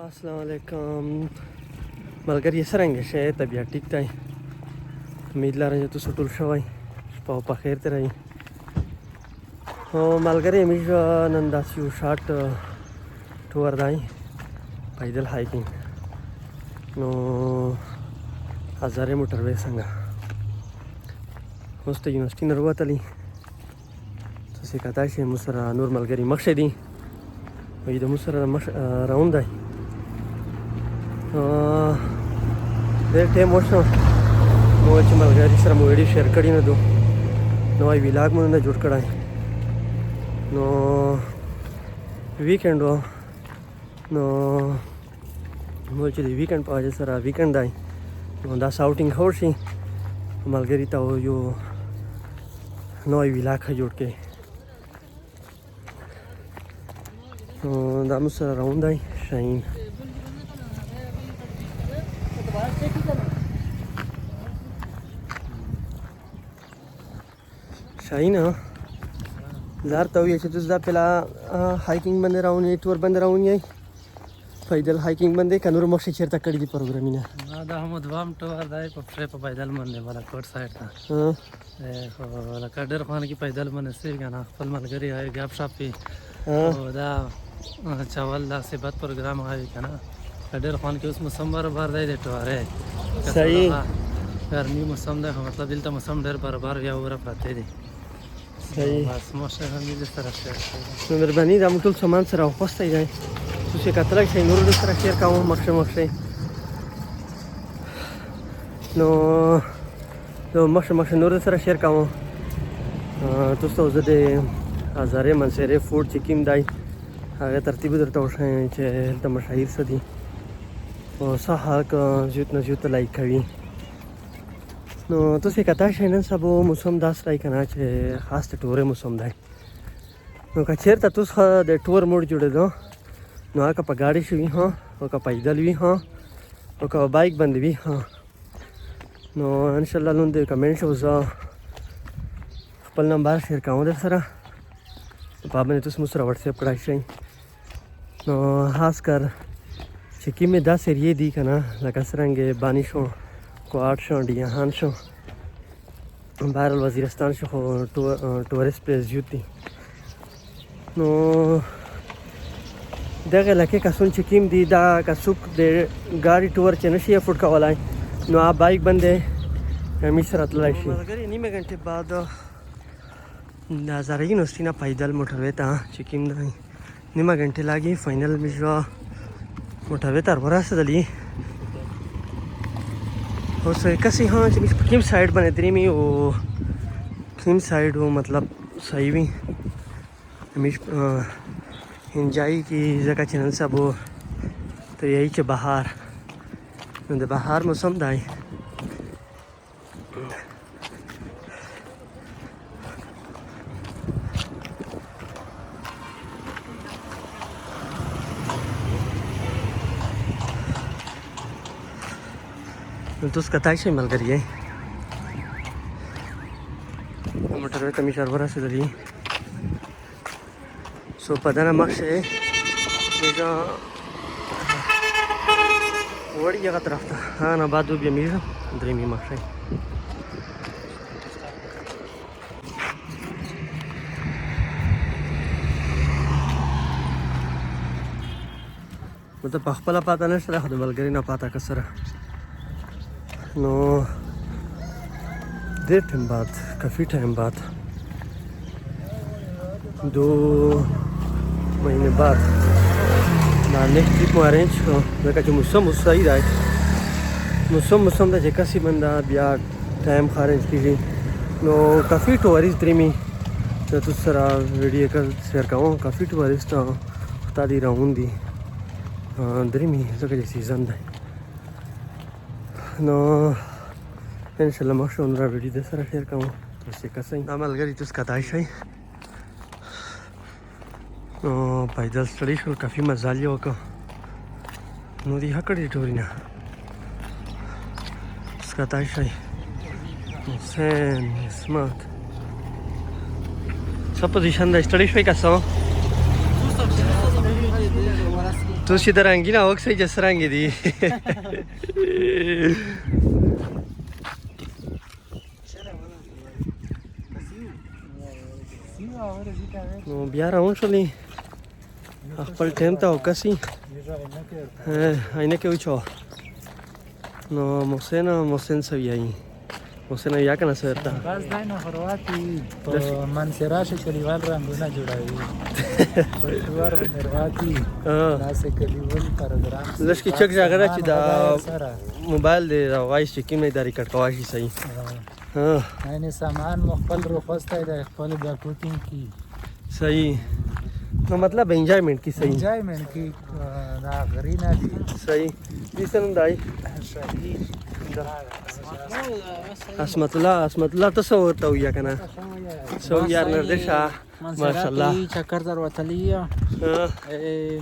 अस्सलाम वालेकुम मलगरी څرنګه شې طبيعت ټیک دی امید لرم چې تاسو ټول شوي په خیر ته رہی او ملګری موږ نن داسې یو شارټ ټور دی پیدل هایکینګ نو هزاره موټر وې څنګه اوس ته یونیورسيټي نه وروتلي تاسو کتای شئ موږ سره نور ملګري مخ شه دي وایي د موږ سره راوند دی ډېر ټایم وشو مو چې ملګري سره مو ویډیو شیر کړی نه دو نوی ویلاګ مو نه جوړ کړی نو ویکند و نو مو چې د ویکند په وجه سره ویکند دی نو دا ساوټینګ هور شي ملګري ته یو نوی ویلاګ ښه جوړ کړي نو دا مو سره روان دی شاهین شاهین زار ته وایي چې تاسو دا پهلا هایکینګ باندې راونی ټور باندې راونی پیدل هایکینګ باندې کنور مخې چیرته کړی دی پروګرامینه دا هم دوام ټور دی په پیدل باندې ولا کوټ سایډ ته خو لکه ډېر خوان کې پیدل باندې سي کنه خپل ملګری هاي غاب شاپ او دا چاول دا سبات پروګرام هاي کنه ډېر خوان کې اوس موسم برابر دی ټوره صحیح ګرمي موسم دی مطلب دلته موسم ډېر برابر یا اوره پاتې دی صحیح بس ماشه هم دې سره شیر نو مهرباني دا ټول سامان سره واخستای دی تاسو کتلای شئ نور د سره شیر کوم مخشه نو مخشه نور سره شیر کوم تاسو زه د هزاره منصره فوډ چې کیم دی هغه ترتیب درته وښایم چې هلته مشاهیر څه دي او څه حق زیات نه زیات لایک کوي نو تاسو کتای شئ نن سبا موسم داسې دی کنه چې خاص د ټورې موسم دی نو که چېرته تاسو د ټور موډ جوړېدو نو هغه په ګاډي شوي ها او که پیدل وي ها او که بایک باندې وي ها نو انشاءالله نن د کمنټ شو زه خپل نمبر شیر کوم در سره په باندې تاسو مو سره واتساپ کړای شئ نو خاص کر چې کومې داسې ایریې دي که نه لکه څرنګه بانی شو کوهاټ شو ډیاهان شو بهرحال وزیرستان شو خو ټورسټ پلیس زیات دي نو دغه علاقې کسون چې کوم دي دا که څوک د ګاډي ټور چې نشي افورډ کولی نو بایک باندې همیش سره تللی شي ملګري نیمه غنټې بعد د هزاره یونیورسيټي نه پیدل موټروې ته چې کوم دی نیمه غنټې لاګي فاینل مې شوه موټروې ته ورسېدلي اوس کسې ها چې موږ په کوم سایډ باندې درېمې او کوم سایډ و مطلب صحیح وي موږ انجای کی ځکه چې نن سبا ته یې چې بهار نو د بهار موسم دی نو تاسو کتای شئ ملګري موټروې ته مې ژر ورسېدلي سو په دنه مخکې موږ وړي هغه طرف ته نه بعد بیا موږ درېمې مخکې مطلب په خپله پاته نشته خو د ملګري نه پاته که سره نو ډېر ټایم بعد کافي ټایم بعد 2 مهینې بعد دا نیکسټ ټریپ مو ارینج کړو ځکه چې موسم صحیح دی موسم دی چې کسې باندې بیا ټایم ښه ارینج کېږي نو کافي ټوریست درېمې زه تاسو سره ویډیو شیر کوم کافي ټوریست ختا دي روان دي درېمې ځکه چې سیزن دی نو انشاءالله مخکې نوره ویډیو در سره شیر کوم تاسو کسئ دا ملګري تاسو کتای شئ نو پیدل ستړي شول کافي مزال یې وکړ نو دې ښه کړې ټورې نه تاسو کتای شئ حسین عصمت څه پوزیشن دی ستړي شوئ که څه تو چې د رنګینه وکسې چې سرنګې دي نو بیا روان شولې خپل ټایم ته وکسي عینکې وچو نو محسن سویایي محسن یا کنه سر ته بس دا نه خرواتي په منصراشه کلیوال رنگونه جوړوي پښتوار منرواتي داسې کلیوال پروګرام لشکې چک ځاګره چې دا موبایل دی دا وایس چې کیمه دا ریکارډ کوي شي صحیح نه سامان مخبل رو خوسته د خپل د کوکینګ کی صحیح نو مطلب انجوایمنٹ کی صحیح انجوایمنٹ کی دا غرینا دي صحیح دې څنګه دای اسمت الله تاسو ورته ویا کنه سو یار نردشه ماشاءالله چکر در وتلی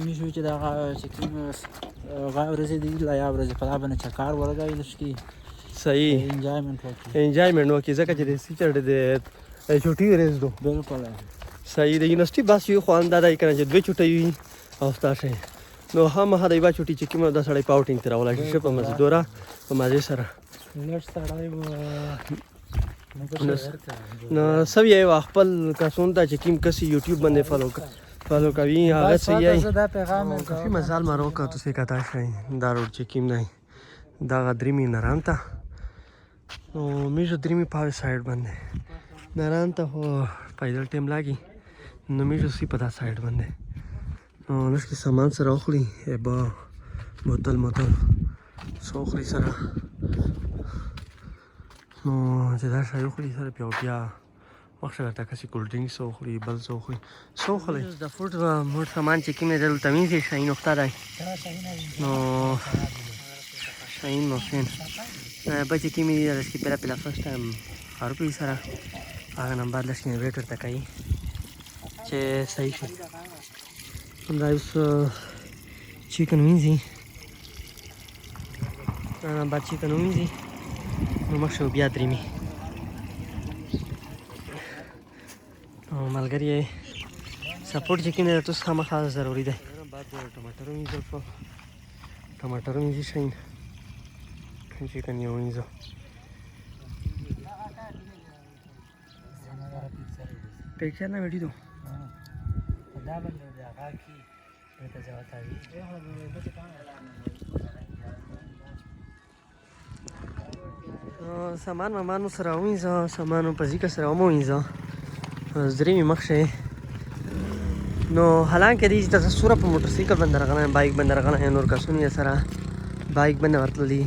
میشو چې دا چې غا ورځې دی لا یا ورځې په لابنه چکر ورغای لشتي صحیح انجوایمنٹ وکي ځکه چې د سیچر د چوټي ورځ دو بالکل صحیح د یونیورسيټي بس یو خوان دای کنه چې دوه چوټي وي او تاسو نو هم هدا یو چوټي چې کومه د سړی پاوټینګ تر ولا شي په مزدورا په مازه سره لږ سړی نو سوي یو خپل کسون ته چې کیم کسي یوټیوب باندې فالو کوي هغه سي دا پیغام کافي مزال مارو کا تاسو کتا شي دا روډ چې کیم نه دا غدريمي نرانتا نو میجو دريمي په سایډ باندې نرانتا هو پیدل ټیم لاګي نو میجو سی په دا سایډ باندې نو لږ سامان سره اخلي با بوتل سوخري سره نو چې دا شای اخلي سره بیا مخشه ورته کسي کول ډرینګ سوخري بل سوخري د فوډ موټ سامان چې کیمه دل تمیز شي نقطه دی نو شاین محسن بچ کیمه دې چې پیلا فرست ټایم هرپی سره هغه نمبر لښنه ویټر تکای چې صحیح شي دا اوس چیکن وینځي بعد چیکن وینځي نو مخشه بیا درېمي ملګری سپورټ چې کینې تاسو خامخا ضروري دی بعد ټماټر وینځل په ټماټر وینځي شین چیکن یو وینځو पिक्चर ना भेटी तो सामान मामानु सर आउँछ सामानु पजिका सर आउँछ زريمي مخشه نو حالانکه دې تاسو سوره په موټر سایکل باندې راغله بایک باندې راغله نور کسونی سره بایک باندې ورتللی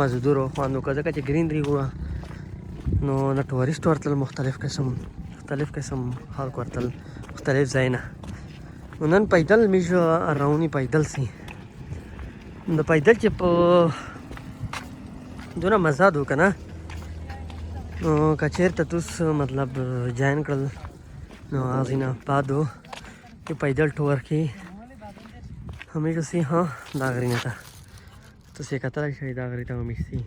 مزدورو خوانو کزه چې گرینری هوا نو نه ټوریست ورتل مختلف قسم خلک ورتل مختلف ځایونه نن پیدل میشو راونی پیدل سي نو پیدل چې په دونه مزه دو کنه نو کچیر ته تاسو مطلب جاین کړل نو ازینا پادو چې پیدل ټور کې همیشه سي ها دا غرینه ته تاسو کتل شي دا غری ته مې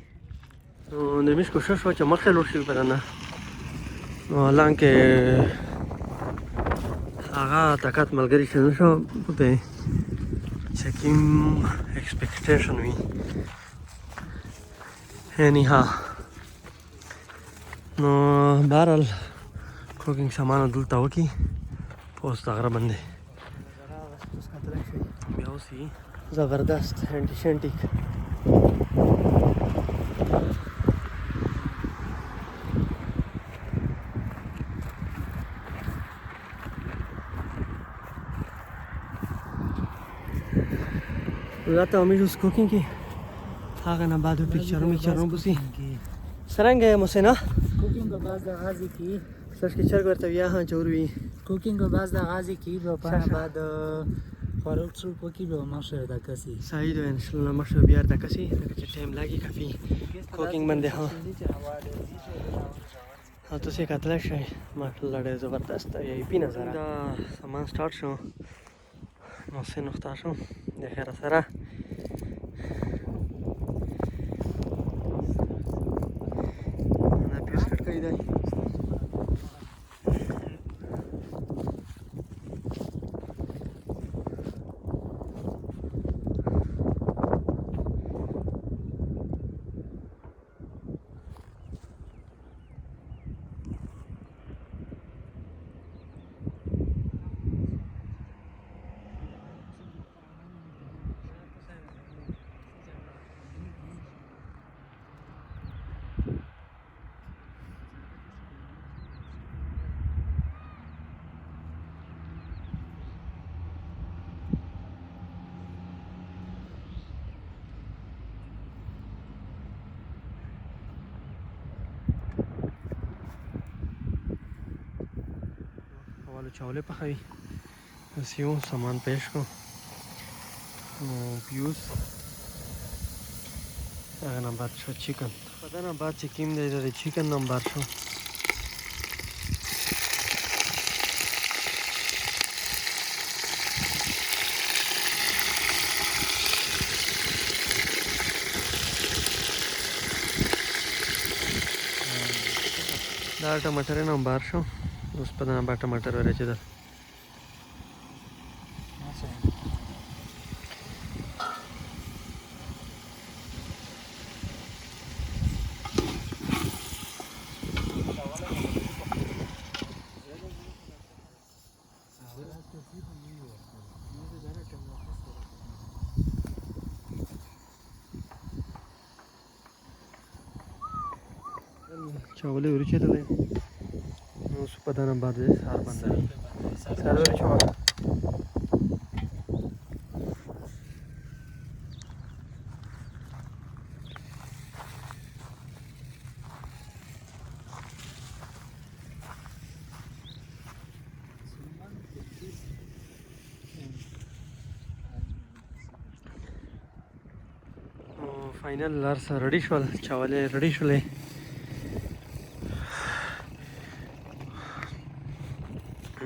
نو نمیش کوشش وکړه مخه لور شي پدانه نو حالانکه هغه طاقت ملګری شنو شو په چکیم ایکسپیکټیشن وی anyhow نو بهرحال کوکینګ سامان دلته وکي پوسټ هغه باندې بیا اوسې زبردست هانډي شانټیک راته امید کوکینګ کې هغه نه بعد پکچرونه بوسي سرنګ مسنا کوکینګ په باز د غازی کې سر کې چرګ ورته بیا ها چوروي کوکینګ په باز د غازی کې په بعد فاروق څو پکې به ماشه دا کسي صحیح ده ان شاء الله ماشه بیا دا کسي چې ټایم لاګي کافي کوکینګ باندې ها تاسو کتل شئ ماشاءالله ډېر زبردست یی پی نظر دا سامان سٹارټ شو نو څه نقطه شو د خیر سره دی چاولې پخوي بس یو سامان پیش کړو پیوز هغه نه بعد شو چکن په دې نه بعد چې کیم دی د چکن نمبر شو دا ټماټر نمبر شو اوس په دې نه بعد ټماټر ورچېدل چاولې ورچېدلې نو اوس په دې نه بعد سار باندې سار ورچول فاینل لار سره ریډي شول چاولې ریډي شولې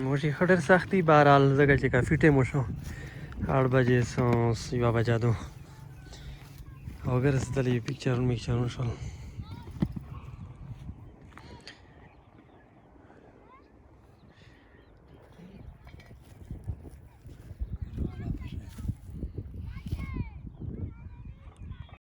موشي ښه ډېر سخت دي بهرحال ځکه چې کافي ټایم وشو 8 بجې یوه بجه دو او ګرځېدلې پیکچرونه شول